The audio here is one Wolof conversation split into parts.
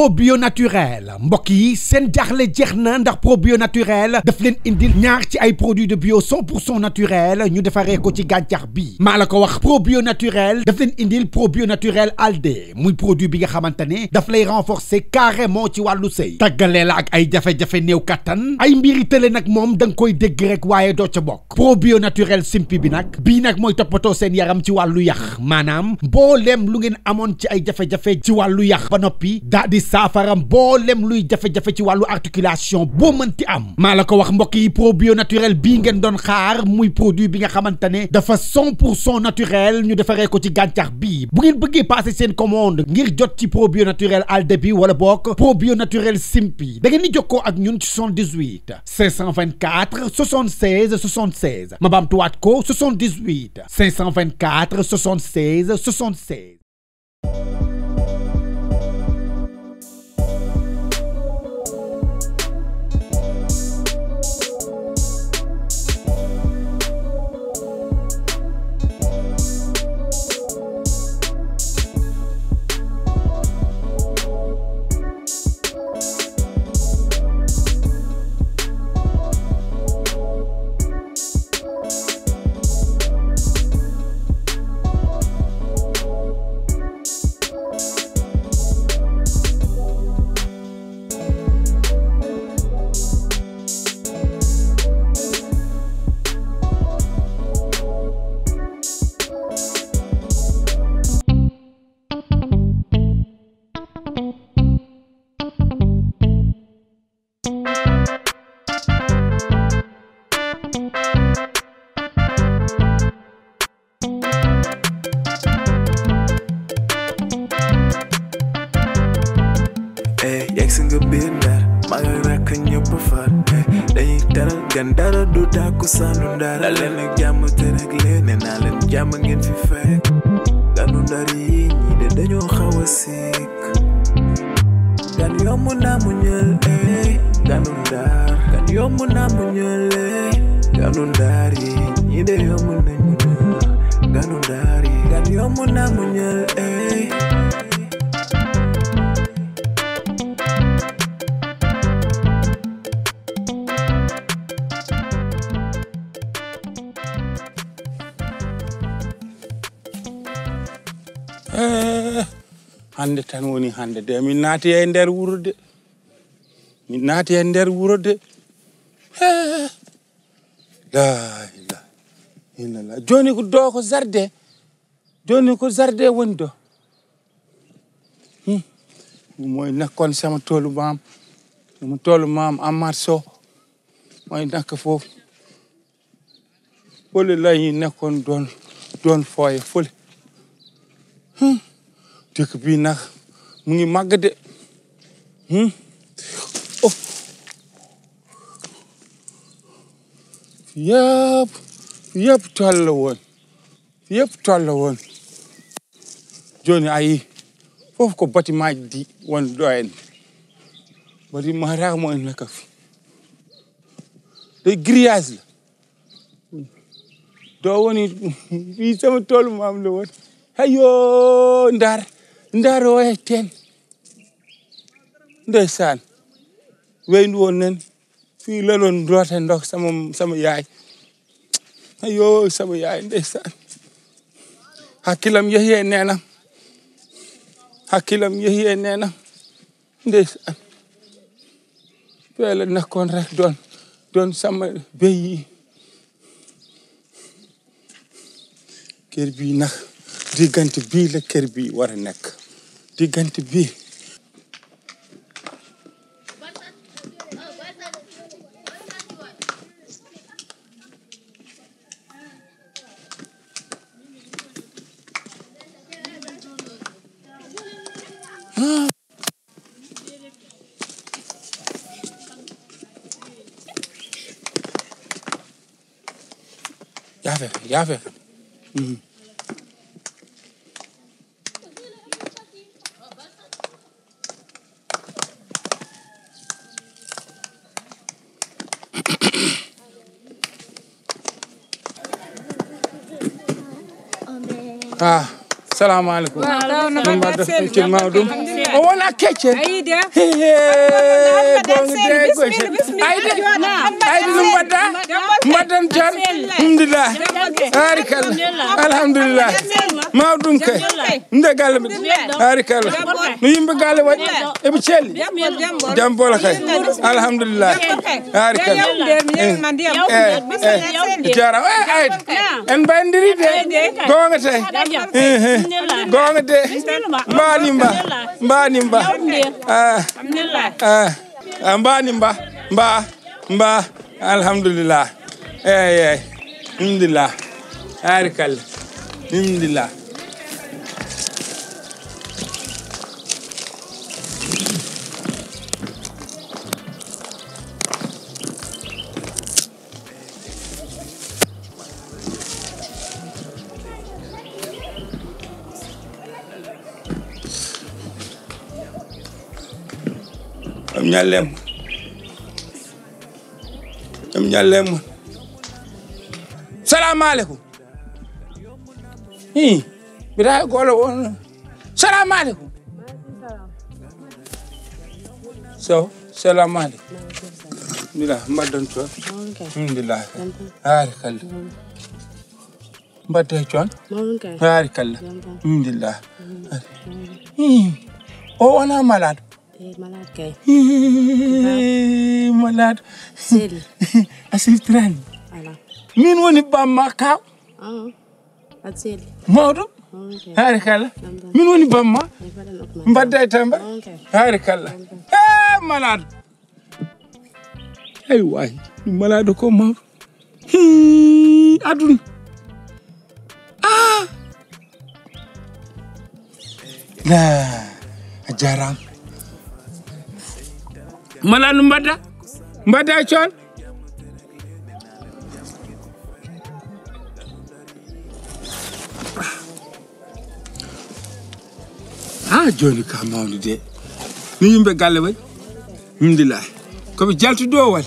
probio naturel mbokk yi seen jaaxle jeex na ndax probio naturel daf leen indil ñaar ci ay produits de bio 100% naturel ñu defaree ko ci gàncax bi maa la ko wax probio naturel daf leen indil probio naturel alde muy produit bi nga xamante ne daf lay renforcer carrément ci wàllu sëy tàggalee la ak ay jafe-jafe néew kattan ay mbiri tële nag moom da nga koy dégg rek waaye doo ca bokk probio naturel simpi bi nag bii nag mooy toppatoo seen yaram ci wàllu yax maanaam mbooleem lu ngeen amoon ci ay jafe-jafe ci wàllu yax ba noppi daa di saafara mbooleem luy jafe-jafe ci wàllu articulation boo mënti am maa la ko wax mbokk yi probio naturel bii ngeen doon xaar muy produit bi nga xamante ne dafa 100% naturel ñu defaree ko ci gàncax bii bu ngeen bëggee passer seen commande ngir jot ci probio naturel alde bi wala bokk probio naturel simpi da ngeen di jokkoo ak ñun ci 78 524 76 76 ma baamtuwaat ko 78 524 76 76. Gandara du taku sanu ndara leen ak jàmm te rek leen nee naa leen jàmm ngeen fi fekk ganu ndar yi ñi de dañoo xaw a sikk gan yomb naa mu ñël ganu ndar gan yomb naa mu ñël ganu ndar yi ñi de yomb nañu ñël ganu ndar yi gan yomb naa mu ñël hande tan woni hande de min naati e nder wuro de la ilaha illallah joni ko do ko zarde woni do moy nakkon sama tolu mam Amar Sow moy nakka fof fole layi nakkon don foye fole dëkk bii nag mu ngi màgg de yëpp tool la woon joni ayi foofu ko bâtiment di won ɗo en bâtiment rak mo en naka fi de grillage la ɗo woni fii sama toolu maam la woon hayo ndar o e ten ndeysaan weyndu woon nen fii laloon roote ndox sama yaay ayo sama yaay ndeysaan hakkilam yehi e neenam ndeysaan feele nakkoon rek doon sama beyi kër bii nag diggante bii la kër bii war a nekk diggante bii yaa fe salaamaaleykum. waaw nu mbaɗɗa ci mawɗum o wona kecce ayide gonga de ko ayde no mbadan jar alhamdulillah barikalla alhamdulillah mawdum kay nde galle mi barikalla no yimbe galle wadi e be celli jam bola kay alhamdulillah barikalla jara ayde en bandiri de gonga tay gonga de mbanimba mbanimba alhamdulillah alhamdulillah barikalla alhamdulillah am ñallem salamu alaikum bida golo won salamu alaikum so salamu alaikum bila mbadan to alhamdulillah barikal mbadde ton barikal alhamdulillah o wana malade malade kay malade seli asitran ala min woni bamma kaw at seli mawdo harikalla min woni bamma mbadde tamba harikalla malade ay way malade ko mawdo adun la jaram malade mbadda coon joni ka mawni de ni yimbe galle way alhamdulillah ko be jaltu do wal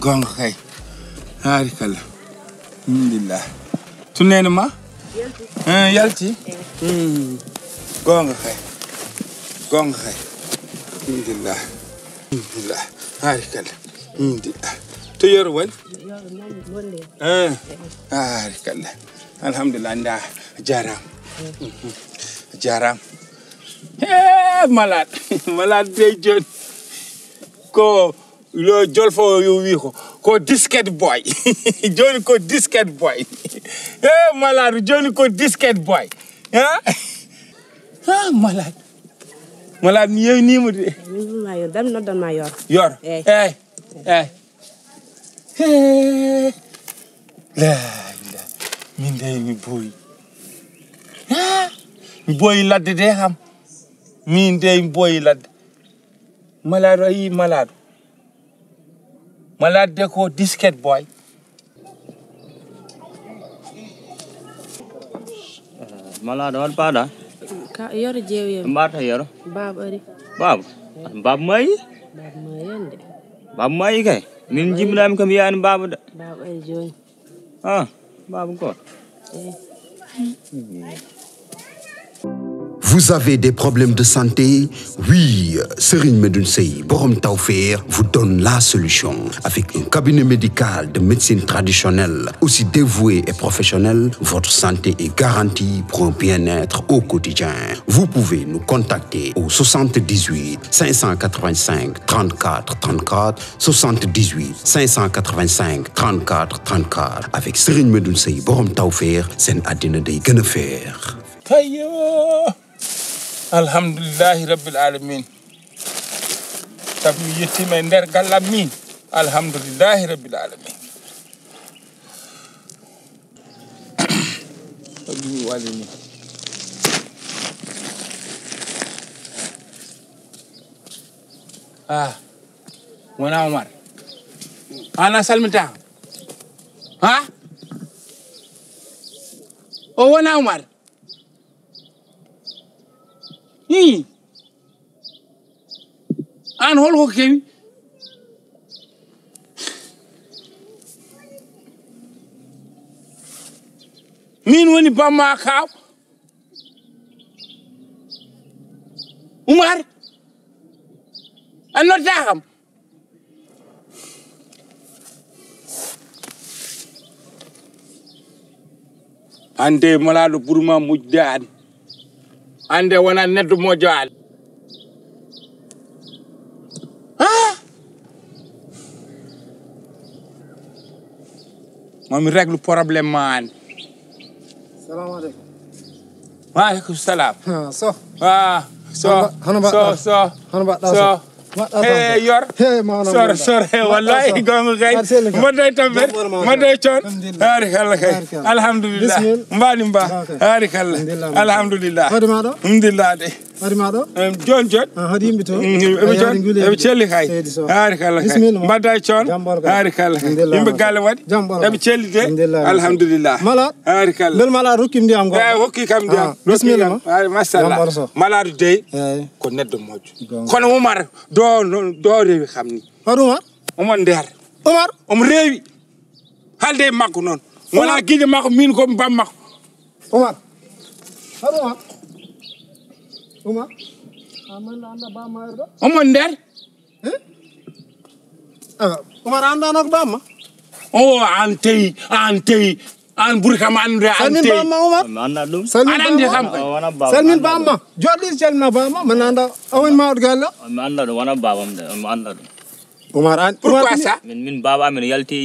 gonga kay hari kala alhamdulillah tunene ma yalti gonga kay alhamdulillah hari kala alhamdulillah to yor wal hari kala alhamdulillah nda jaram malade de jon ko lo jolfo yo wi ko disket boy joni ko disket boy malade joni ko disket boy malade ni yoy ni mo de ma yor dam no dan ma yor la min de mi boy boy ladde de ham min de boy ladde malade ay malade de ko disket boy malade wal pada ka yor jeewe mbata yor bab ari bab may yande bab may kay min jimlam kam yaani bab da bab ari joni bab ko Vous avez des problèmes de santé? Oui, Serigne Medoune Seye Borom Tawfekh vous donne la solution. Avec un cabinet médical de médecine traditionnelle, aussi dévoué et professionnel, votre santé est garantie pour un bien-être au quotidien. Vous pouvez nous contacter au 78 585 34 34, 78 585 34 34. Avec Serigne Medoune Seye Borom Tawfekh, sen adina day gëna fer. alhamdulillahi rabbil alamin tabi yettima nder gallam min alhamdulillahi rabbil alamin dum walini wana Omar ana salmita o wana Omar an holko kewi min woni bamma kaw Umar ano taxam ande malado pour ma mujjaan ande wona neddo mo jaal mami règle problème man Salam alaikum. wa alaikum salam So. So hey yor sor wallahi gongo kay mo day tambe mo day chon barakallah kay alhamdulillah mbani mba barakallah alhamdulillah alhamdulillah de jon hadi mbito e celli kay barakallah kay mbaday chon barakallah yimbe gale wadi e celli de alhamdulillah barakallah bel mala rukim ndiam go hokki kam ndiam bismillah masallah malade dey ko neddo mojo kono Umar do rewi xamni Umar Umar nder Umar rewi halde makko non wala gide makko min ko bam makko Umar Umar amanda anda ba maydo Umar nder Umar anda nok ba ma antey an burka man re antey anda dum anande kam salmin ba ma jodi salma ba ma man anda awon ma gallo anda do wana babam de anda do Umar an pourquoi ça min baba min yalti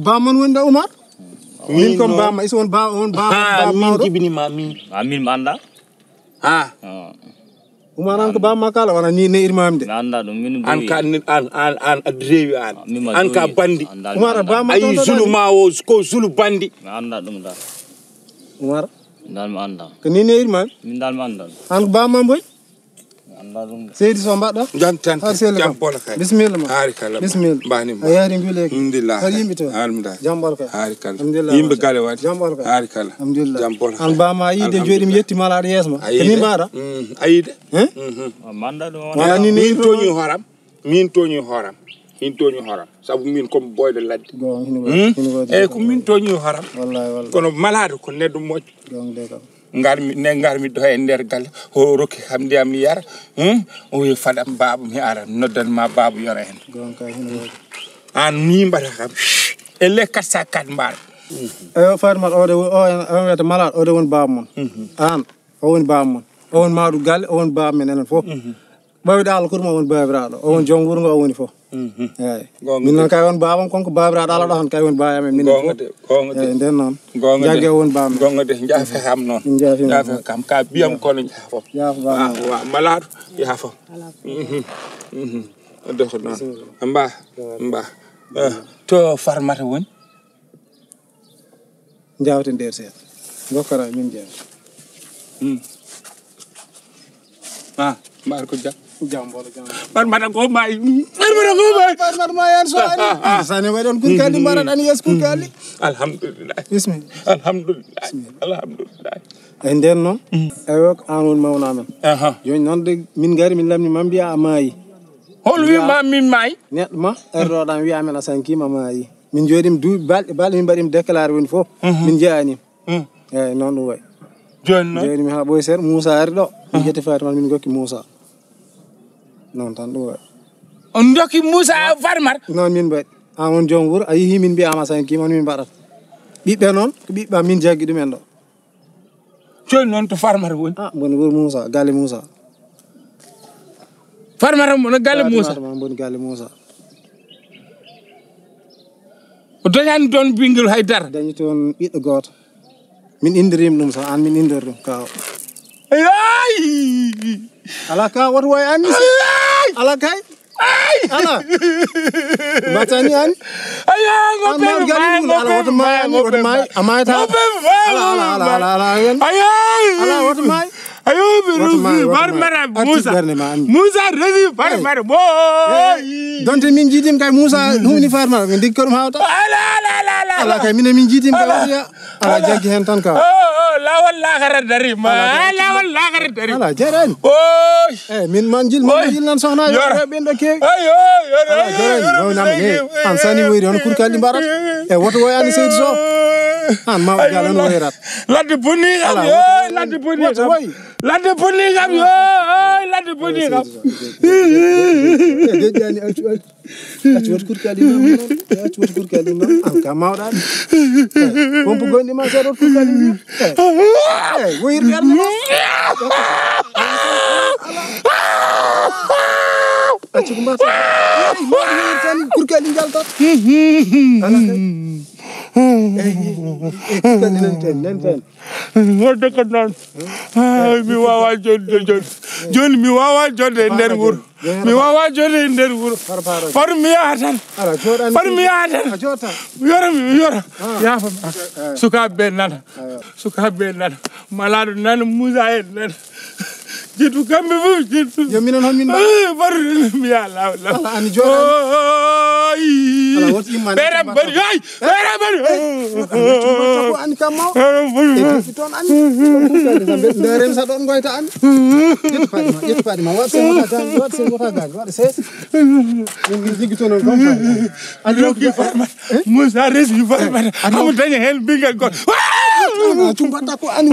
ba man wonda Umar min kom ba ma ison ba on ba min jibini ma min anda Umar an ko ba ma kala wana ni ne irmam de anda do min an ka an adrewi an ka bandi Umar ba ma ay zuluma o ko zulu bandi anda dum da Umar dal ma anda ko ni ne irmam min dal ma anda an ba ma boy anda dum Seydi so mbadda jantan jam pol kay bismillah harikalla bismillah bani ma ayari ngule alhamdulillah har yimbe to alhamdulillah jambal kay harikalla alhamdulillah yimbe gale wadi jambal kay harikalla alhamdulillah jam pol an ba ma yide jodi mi yetti mala yesma ni mbara ayide manda do wala ni min toñi horam sabu min comme boyde ladde e ko min toñi horam wallahi kono malade ko neddo mojo gonde kam ngarmi do e nder galle o rokki kam ndiyam mi yara o wi fadam babu mi ara noddan ma babu yora hen gonka an mi mbata kam e le 404 mbar farmat o weta malade o de won babu mon an o won babu mon o won maadu galle o won babu men enen fof bawde Allah kurma won babiraado o won jom wurgo o woni fof min non kay won babam konko babiraado Allah don kay won baayam min gonga den non jage won baam gonga de jaafe kam non jaafe kam ka biyam kono jaafo wa malade yaafo do ko non mba to farmata won jawte nder set gokkara min jeew mbar ko jambol farmata ko may farmata ma yan so ani sane way don kun kali mbaran ani yes kun kali alhamdulillah bismillah alhamdulillah en den non ayok anul mawna men joni non de min gari min lamni mam biya amayi hol wi ma min may net ma erdo dan wi amen asanki mamayi min jodim du balde min badim déclarer woni fo min jaani non do way joni mi ha boy ser Moussa erdo mi jeti Fatima min gokki Moussa non tan do way on dokki Moussa farmar non min bay amon jom wur ayi min bi ama sanki mon min barat bibbe non ko bibba min jaggi dum en do joni non to farmar woni bon wur Moussa galle Moussa farmar mon galle Moussa bon galle Moussa o dañani don bingel haydar dañi ton biddo goto min indirim dum so an min indir dum kaw ay ala ka wat way an ala kay ala batani an aya ngobe ala wat may amay ta ala aya ala wat may ayo farmara Moussa revi farmar boy donte min jidim kay Moussa humni farmar min dig ko dum hawta ala kay min jidim kay ala jaggi hen tan ka la walla khara dari ma la walla khara dari ala jeren oy min manjil nan sohna yo ben do kewi ayo ala jeren no nam ne an sani woyri on kur kaldi barat e woto way ani Seydou Sow an ma galan woyrat ladde bonni am yo ladde bonni am ladde bonni am yo ladde di xam dejani accu wat kurkali mam non accu wat kurkali mam an ka mawɗan pompe gonɗi ma seeɗa wat kurkali mam woyir ɓerde ma accu ko mbata woyir tan kurkali jaltat ala kay nen ten wadde ko noon mi wawa joni mi wawa jodde e nder wuuro mi wawa jodde e nder wuuro par mi yaha tan par mi yaha tan mi yora yaafam sukaɓe ɓe nana malaɗo nana Moussa en nana jettu kamɓe fof jettu yo minen hon min par mi yaha lawol ani joɗani ɓeere mbaɗi ɓeere mbaɗi ko ani kam maw fi toon ani nderem sa ɗon goyta ani ƴettu paɗi ma waɗ sen wota gañ waɗa sees min jigguito noon comme ça ani rokki farmata Moussa resi farmata hamo daña hen ɓinguel goto cumbatta ko ani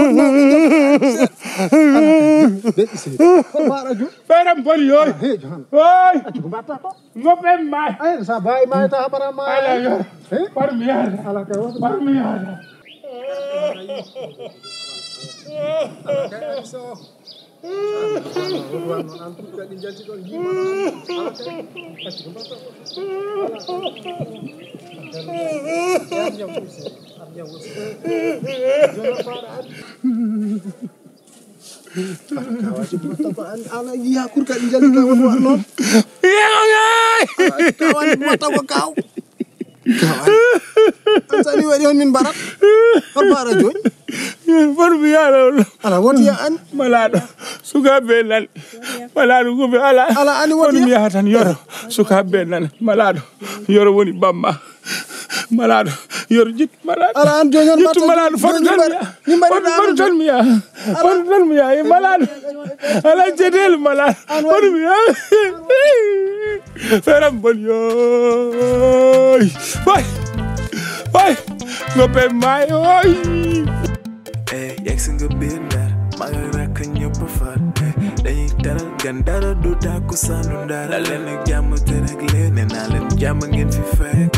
ɓeere mbaɗi yoy ko mbatta ko goɓɓe may sa bawi mayta haɓara ma par mi yahata ala kay par mi yahata ana yiya kurkali jalti ka won war noon kawani mata ko kaw an sani waɗi hon min mbarat hol mbara joni par mi yahata ala wotiya an malaɗo sukaɓe nana malaɗo goɓe ala ani wotiya mi yaha tan yoro sukaɓe nana malaɗo yoro woni bamma malaɗo yoro jittu malaɗo ala an joni on jittu malaɗo fatu tan mi yaha fatu tan mi yaha e malaɗo ala jeɗele malaɗo fatu mi yaha feram bon yoy way goɓɓe may oy yegsi nga biir Ndar maa ngi rakk ñëpp far dañuy teral gan dara du tàkku sànnu Ndar la leen ak jàmm te rek leen ne naa leen jàmm ngeen fi fekk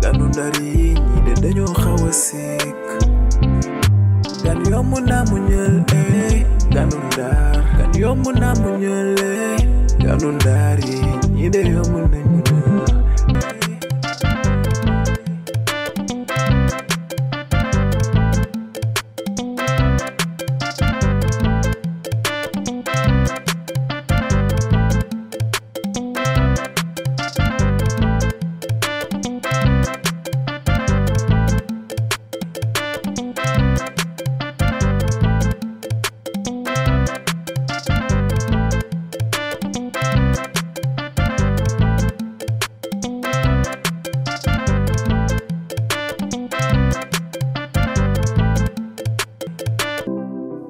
ganu Ndar yi ñi de dañoo xaw a sikk gan yomb naa mu ñël ganu Ndar gan yomb naa mu ñël ganu Ndar yi ñi de yomb nañ mu ñël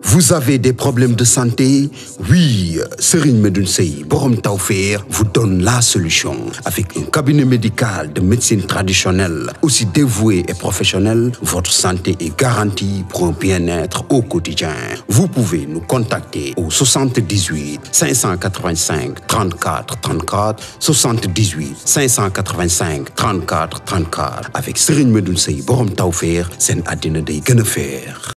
Vous avez des problèmes de santé? Oui, Serigne Medoune Seye Borom Tawfekh vous donne la solution. Avec un cabinet médical de médecine traditionnelle, aussi dévoué et professionnel, votre santé est garantie pour un bien-être au quotidien. Vous pouvez nous contacter au 78 585 34 34, 78 585 34 34. Avec Serigne Medoune Seye Borom Tawfekh, seen àddina day gën a feex.